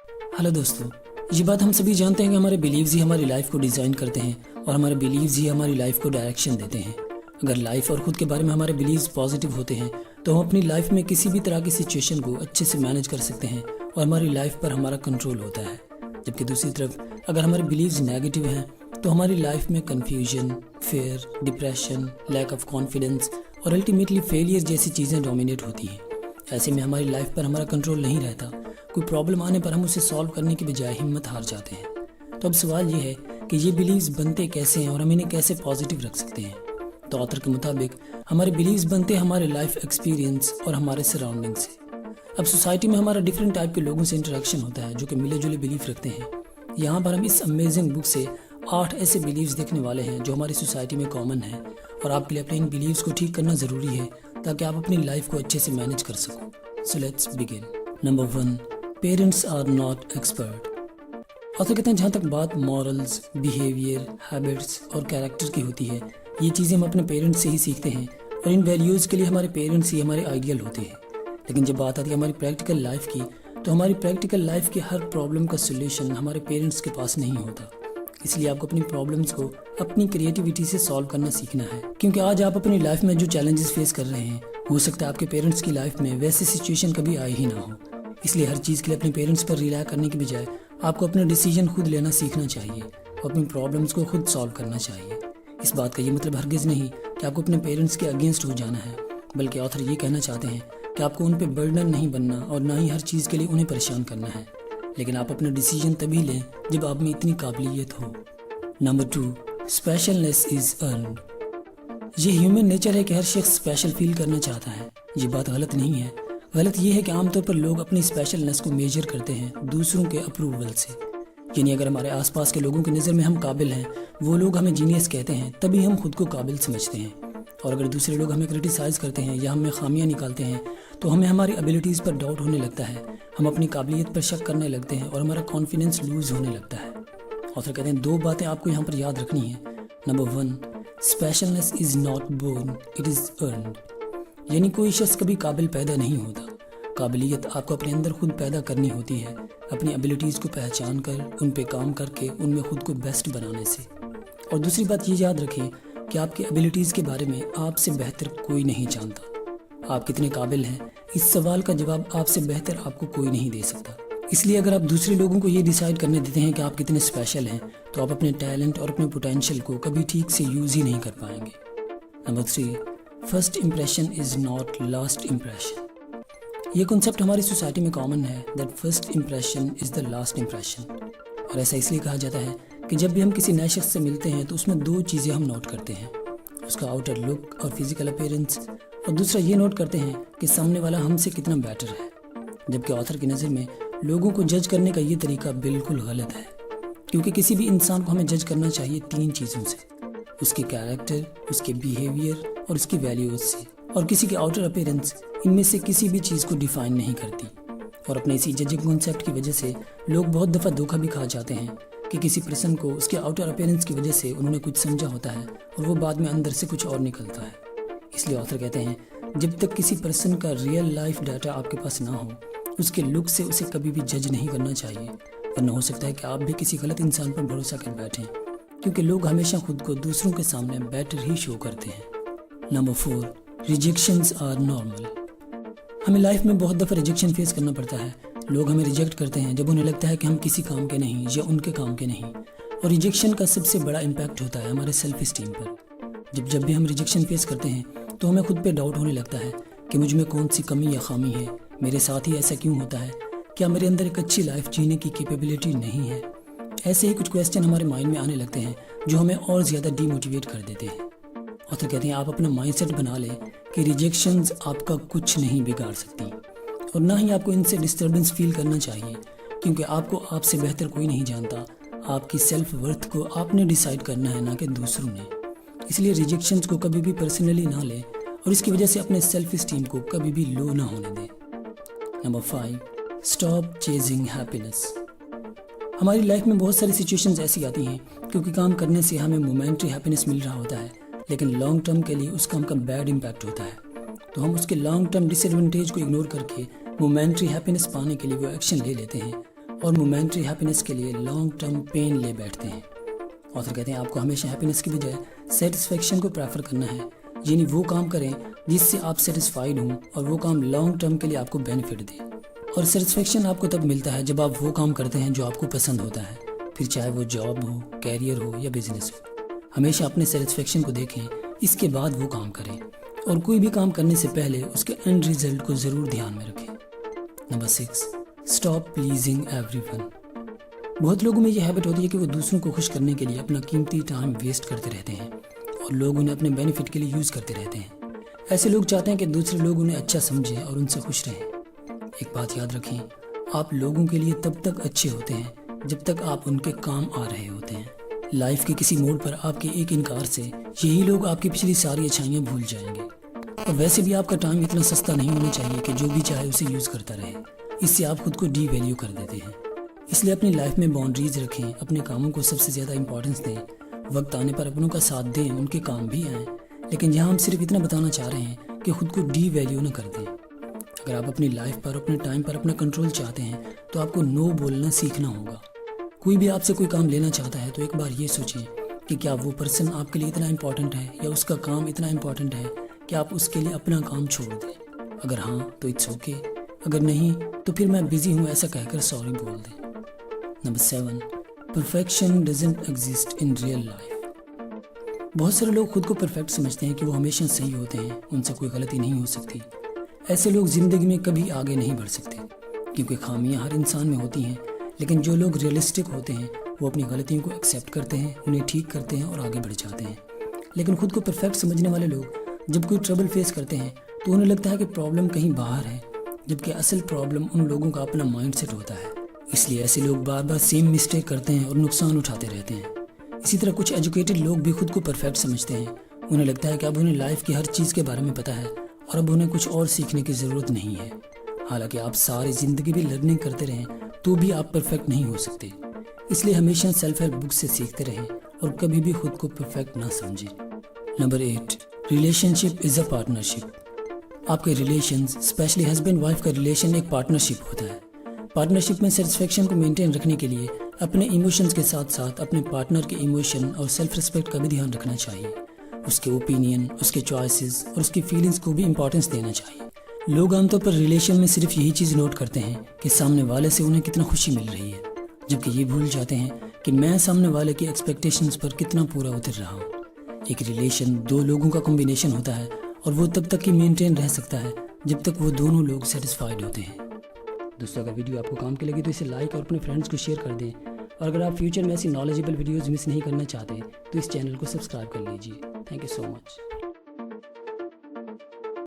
Hello दोस्तों, ये बात हम सभी जानते हैं कि हमारे बिलीव्स ही हमारी लाइफ को डिज़ाइन करते हैं और हमारे बिलीव्स ही हमारी लाइफ को डायरेक्शन देते हैं। अगर लाइफ और ख़ुद के बारे में हमारे बिलीव्स पॉजिटिव होते हैं तो हम अपनी लाइफ में किसी भी तरह की सिचुएशन को अच्छे से मैनेज कर सकते हैं और हमारी लाइफ पर हमारा कंट्रोल होता है। जबकि दूसरी तरफ अगर हमारे बिलीव्स नेगेटिव हैं तो हमारी लाइफ में confusion, fear, depression, lack of confidence और अल्टीमेटली फेलियर जैसी चीज़ें डोमिनेट होती हैं। ऐसे में हमारी लाइफ पर हमारा कंट्रोल नहीं रहता। कोई प्रॉब्लम आने पर हम उसे सॉल्व करने के बजाय हिम्मत हार जाते हैं। तो अब सवाल ये है कि ये बिलीव्स बनते कैसे हैं और हम इन्हें कैसे पॉजिटिव रख सकते हैं। तो ऑथर के मुताबिक हमारे बिलीव्स बनते हैं हमारे लाइफ एक्सपीरियंस और हमारे सराउंडिंग से। अब सोसाइटी में हमारा डिफरेंट टाइप के लोगों से इंटरेक्शन होता है जो कि मिले जुले बिलीफ रखते हैं। यहाँ पर हम इस अमेजिंग बुक से 8 ऐसे बिलीव्स देखने वाले हैं जो हमारी सोसाइटी में कॉमन है और आपके लिए अपने इन बिलीव्स को ठीक करना ज़रूरी है ताकि आप अपनी लाइफ को अच्छे से मैनेज कर सको। So let's begin. Number 1, parents are not expert. Author कहते हैं जहाँ तक बात मॉरल्स, बिहेवियर, हैबिट्स और कैरेक्टर की होती है, ये चीज़ें हम अपने पेरेंट्स से ही सीखते हैं और इन वैल्यूज़ के लिए हमारे पेरेंट्स ही हमारे आइडियल होते हैं। लेकिन जब बात आती है हमारी प्रैक्टिकल लाइफ की, तो हमारी प्रैक्टिकल लाइफ की हर प्रॉब्लम का सोल्यूशन हमारे पेरेंट्स के पास नहीं होता। इसलिए आपको अपनी प्रॉब्लम्स को अपनी क्रिएटिविटी से सॉल्व करना सीखना है, क्योंकि आज आप अपनी लाइफ में जो चैलेंजेस फेस कर रहे हैं हो सकता है आपके पेरेंट्स की लाइफ में वैसी सिचुएशन कभी आई ही ना हो। इसलिए हर चीज़ के लिए अपने पेरेंट्स पर रिलाय करने के बजाय आपको अपने डिसीजन खुद लेना सीखना चाहिए और अपनी प्रॉब्लम्स को खुद सॉल्व करना चाहिए। इस बात का ये मतलब हरगिज़ नहीं कि आपको अपने पेरेंट्स के अगेंस्ट हो जाना है, बल्कि ऑथर ये कहना चाहते हैं कि आपको उन पर बर्डन नहीं बनना और ना ही हर चीज़ के लिए उन्हें परेशान करना है। लेकिन आप अपने डिसीजन तभी लें जब आप में इतनी काबिलियत हो। Number 2, specialness is earned. ये ह्यूमन नेचर है कि हर शख्स स्पेशल फील करना चाहता है। ये बात गलत नहीं है। गलत ये है कि आमतौर पर लोग अपनी स्पेशलनेस को मेजर करते हैं दूसरों के अप्रूवल से। यानी अगर हमारे आसपास के लोगों की नज़र में हम काबिल हैं, वो लोग हमें जीनियस कहते हैं, तभी हम खुद को काबिल समझते हैं। और अगर दूसरे लोग हमें क्रिटिसाइज़ करते हैं या हमें खामियां निकालते हैं तो हमें हमारी एबिलिटीज़ पर डाउट होने लगता है, हम अपनी काबिलियत पर शक करने लगते हैं और हमारा कॉन्फिडेंस लूज़ होने लगता है। ऑथर कहते हैं 2 बातें आपको यहाँ पर याद रखनी है। Number 1, specialness is not born, it is earned. यानी कोई शख्स कभी काबिल पैदा नहीं होता। काबिलियत आपको अपने अंदर खुद पैदा करनी होती है, अपनी एबिलिटीज़ को पहचान कर, उन पे काम करके, उनमें खुद को बेस्ट बनाने से। और दूसरी बात ये याद रखें कि आपकी एबिलिटीज़ के बारे में आपसे बेहतर कोई नहीं जानता। आप कितने काबिल हैं, इस सवाल का जवाब आपसे बेहतर आपको कोई नहीं दे सकता। इसलिए अगर आप दूसरे लोगों को ये डिसाइड करने देते हैं कि आप कितने स्पेशल हैं, तो आप अपने टैलेंट और अपने पोटेंशियल को कभी ठीक से यूज़ ही नहीं कर पाएंगे। Number 3, first impression is not last impression. ये कॉन्सेप्ट हमारी सोसाइटी में कॉमन है that first impression is the last impression. और ऐसा इसलिए कहा जाता है कि जब भी हम किसी नए शख्स से मिलते हैं तो उसमें 2 चीज़ें हम नोट करते हैं, उसका आउटर लुक और फिजिकल अपीयरेंस, और दूसरा ये नोट करते हैं कि सामने वाला हमसे कितना बेटर है। जबकि ऑथर की नज़र में लोगों को जज करने का ये तरीका बिल्कुल गलत है, क्योंकि किसी भी इंसान को हमें जज करना चाहिए 3 चीज़ों से, उसके कैरेक्टर, उसके बिहेवियर और उसकी वैल्यूज़ से। और किसी के आउटर अपीयरेंस इनमें से किसी भी चीज़ को डिफाइन नहीं करती। और अपने इसी जजिंग कॉन्सेप्ट की वजह से लोग बहुत दफ़ा धोखा भी खा जाते हैं कि किसी पर्सन को उसके आउटर अपीयरेंस की वजह से उन्होंने कुछ समझा होता है और वो बाद में अंदर से कुछ और निकलता है। इसलिए ऑथर कहते हैं जब तक किसी पर्सन का रियल लाइफ डाटा आपके पास ना हो, उसके लुक से उसे कभी भी जज नहीं करना चाहिए, वरना हो सकता है कि आप भी किसी गलत इंसान पर भरोसा कर बैठें, क्योंकि लोग हमेशा खुद को दूसरों के सामने बेटर ही शो करते हैं। Number 4, rejections are normal. हमें लाइफ में बहुत दफ़ा रिजेक्शन फेस करना पड़ता है। लोग हमें रिजेक्ट करते हैं जब उन्हें लगता है कि हम किसी काम के नहीं या उनके काम के नहीं। और रिजेक्शन का सबसे बड़ा इम्पैक्ट होता है हमारे सेल्फ इस्टीम पर। जब भी हम रिजेक्शन फेस करते हैं तो हमें खुद पे डाउट होने लगता है कि मुझ में कौन सी कमी या खामी है, मेरे साथ ही ऐसा क्यों होता है, क्या मेरे अंदर एक अच्छी लाइफ जीने की कैपेबिलिटी नहीं है। ऐसे ही कुछ क्वेश्चन हमारे माइंड में आने लगते हैं जो हमें और ज़्यादा डीमोटिवेट कर देते हैं। ऑथर कहते हैं आप अपना माइंडसेट बना लें कि रिजेक्शंस आपका कुछ नहीं बिगाड़ सकती और ना ही आपको इनसे डिस्टर्बेंस फील करना चाहिए, क्योंकि आपको आपसे बेहतर कोई नहीं जानता। आपकी सेल्फ वर्थ को आपने डिसाइड करना है, ना कि दूसरों ने। इसलिए रिजेक्शंस को कभी भी पर्सनली ना लें और इसकी वजह से अपने सेल्फ इस्टीम को कभी भी लो ना होने दें। Number 5, stop chasing happiness. हमारी लाइफ में बहुत सारी सिचुएशंस ऐसी आती हैं क्योंकि काम करने से हमें मोमेंट्री हैप्पीनेस मिल रहा होता है, लेकिन लॉन्ग टर्म के लिए उस काम का बैड इम्पैक्ट होता है। तो हम उसके लॉन्ग टर्म डिसएडवांटेज को इग्नोर करके मोमेंट्री हैप्पीनेस पाने के लिए वो एक्शन ले लेते हैं اور مومنٹری ہیپینس کے لیے لانگ ٹرم پین لے بیٹھتے ہیں۔ آتھر کہتے ہیں آپ کو ہمیشہ ہیپینس کی بجائے سیٹسفیکشن کو پریفر کرنا ہے، یعنی وہ کام کریں جس سے آپ سیٹسفائیڈ ہوں اور وہ کام لانگ ٹرم کے لیے آپ کو بینیفٹ دے۔ اور سیٹسفیکشن آپ کو تب ملتا ہے جب آپ وہ کام کرتے ہیں جو آپ کو پسند ہوتا ہے، پھر چاہے وہ جاب ہو، کیریئر ہو یا بزنس ہو۔ ہمیشہ اپنے سیٹسفیکشن کو دیکھیں، اس کے بعد وہ کام کریں، اور کوئی بھی کام کرنے سے پہلے اس کے اینڈ ریزلٹ کو ضرور دھیان میں رکھیں۔ Number 6، stop pleasing every one. بہت لوگوں میں یہ ہیبٹ ہوتی ہے کہ وہ دوسروں کو خوش کرنے کے لیے اپنا قیمتی ٹائم ویسٹ کرتے رہتے ہیں اور لوگ انہیں اپنے بینیفٹ کے لیے یوز کرتے رہتے ہیں۔ ایسے لوگ چاہتے ہیں کہ دوسرے لوگ انہیں اچھا سمجھیں اور ان سے خوش رہیں۔ ایک بات یاد رکھیں، آپ لوگوں کے لیے تب تک اچھے ہوتے ہیں جب تک آپ ان کے کام آ رہے ہوتے ہیں۔ لائف کے کسی موڑ پر آپ کے ایک انکار سے یہی لوگ آپ کی پچھلی ساری اچھائیاں بھول جائیں گے۔ اور ویسے بھی آپ کا ٹائم اتنا سستا نہیں ہونا چاہیے کہ جو بھی چاہے اسے یوز کرتا رہے، اس سے آپ خود کو ڈی ویلیو کر دیتے ہیں۔ اس لیے اپنی لائف میں باؤنڈریز رکھیں، اپنے کاموں کو سب سے زیادہ امپورٹنس دیں، وقت آنے پر اپنوں کا ساتھ دیں، ان کے کام بھی آئیں، لیکن یہاں ہم صرف اتنا بتانا چاہ رہے ہیں کہ خود کو ڈی ویلیو نہ کر دیں۔ اگر آپ اپنی لائف پر، اپنے ٹائم پر اپنا کنٹرول چاہتے ہیں تو آپ کو نو بولنا سیکھنا ہوگا۔ کوئی بھی آپ سے کوئی کام لینا چاہتا ہے تو ایک بار یہ سوچیں کہ کیا وہ پرسن آپ کے لیے اتنا امپورٹنٹ ہے یا اس کا کام اتنا امپورٹنٹ ہے کہ آپ اس کے لیے اپنا کام چھوڑ دیں۔ اگر ہاں تو اٹس اوکے، اگر نہیں تو پھر میں بزی ہوں ایسا کہہ کر سوری بول دیں۔ Number 7، perfection doesn't exist in real life. بہت سارے لوگ خود کو پرفیکٹ سمجھتے ہیں کہ وہ ہمیشہ صحیح ہوتے ہیں، ان سے کوئی غلطی نہیں ہو سکتی۔ ایسے لوگ زندگی میں کبھی آگے نہیں بڑھ سکتے، کیونکہ خامیاں ہر انسان میں ہوتی ہیں، لیکن جو لوگ ریئلسٹک ہوتے ہیں وہ اپنی غلطیوں کو ایکسیپٹ کرتے ہیں، انہیں ٹھیک کرتے ہیں اور آگے بڑھ جاتے ہیں۔ لیکن خود کو پرفیکٹ سمجھنے والے لوگ جب کوئی ٹربل فیس کرتے ہیں تو انہیں لگتا ہے کہ پرابلم کہیں باہر ہے، جبکہ اصل پرابلم ان لوگوں کا اپنا مائنڈ سیٹ ہوتا ہے۔ اس لیے ایسے لوگ بار بار سیم مسٹیک کرتے ہیں اور نقصان اٹھاتے رہتے ہیں۔ اسی طرح کچھ ایجوکیٹڈ لوگ بھی خود کو پرفیکٹ سمجھتے ہیں، انہیں لگتا ہے کہ اب انہیں لائف کی ہر چیز کے بارے میں پتہ ہے اور اب انہیں کچھ اور سیکھنے کی ضرورت نہیں ہے۔ حالانکہ آپ ساری زندگی بھی لرننگ کرتے رہیں تو بھی آپ پرفیکٹ نہیں ہو سکتے۔ اس لیے ہمیشہ سیلف ہیلپ بک سے سیکھتے رہیں اور کبھی بھی خود کو پرفیکٹ نہ سمجھیں۔ Number 8، relation ship is a partnership. آپ کے ریلیشنز، اسپیشلی ہسبینڈ وائف کا ریلیشن، ایک پارٹنرشپ ہوتا ہے۔ پارٹنرشپ میں سیٹسفیکشن کو مینٹین رکھنے کے لیے اپنے ایموشنز کے ساتھ ساتھ اپنے پارٹنر کے ایموشن اور سیلف ریسپیکٹ کا بھی دھیان رکھنا چاہیے۔ اس کے اوپینین، اس کے چوائسز اور اس کی فیلنگز کو بھی امپورٹنس دینا چاہیے۔ لوگ عام طور پر ریلیشن میں صرف یہی چیز نوٹ کرتے ہیں کہ سامنے والے سے انہیں کتنا خوشی مل رہی ہے، جبکہ یہ بھول جاتے ہیں کہ میں سامنے والے کی ایکسپیکٹیشنز پر کتنا پورا اتر رہا ہوں۔ ایک ریلیشن دو لوگوں کا کمبینیشن ہوتا ہے اور وہ تب تک ہی مینٹین رہ سکتا ہے جب تک وہ دونوں لوگ سیٹسفائیڈ ہوتے ہیں۔ دوستو، اگر ویڈیو آپ کو کام کی لگی تو اسے لائک اور اپنے فرینڈز کو شیئر کر دیں، اور اگر آپ فیوچر میں ایسی نالجیبل ویڈیوز مس نہیں کرنا چاہتے تو اس چینل کو سبسکرائب کر لیجیے۔ Thank you so much.